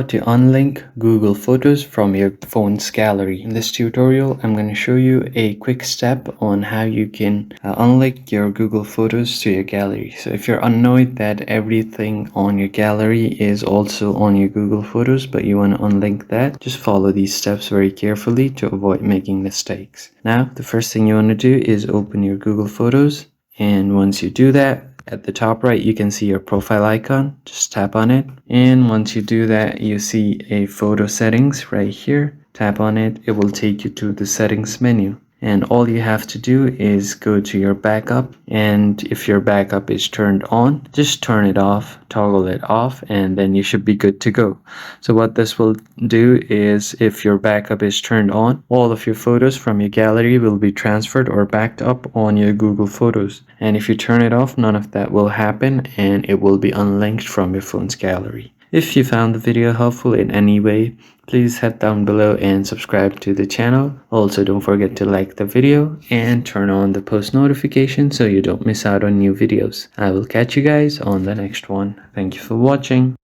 to unlink Google Photos from your phone's gallery. In this tutorial, I'm going to show you a quick step on how you can unlink your Google Photos to your gallery. So if you're annoyed that everything on your gallery is also on your Google Photos, but you want to unlink that, just follow these steps very carefully to avoid making mistakes. Now, the first thing you want to do is open your Google Photos. And once you do that, at the top right, you can see your profile icon. Just tap on it. And once you do that, you see a photo settings right here. Tap on it. It will take you to the settings menu. And all you have to do is go to your backup. And if your backup is turned on, just turn it off, toggle it off, and then you should be good to go. So what this will do is, if your backup is turned on, all of your photos from your gallery will be transferred or backed up on your Google Photos. And if you turn it off, none of that will happen and it will be unlinked from your phone's gallery. If you found the video helpful in any way, please head down below and subscribe to the channel. Also, don't forget to like the video and turn on the post notification so you don't miss out on new videos. I will catch you guys on the next one. Thank you for watching.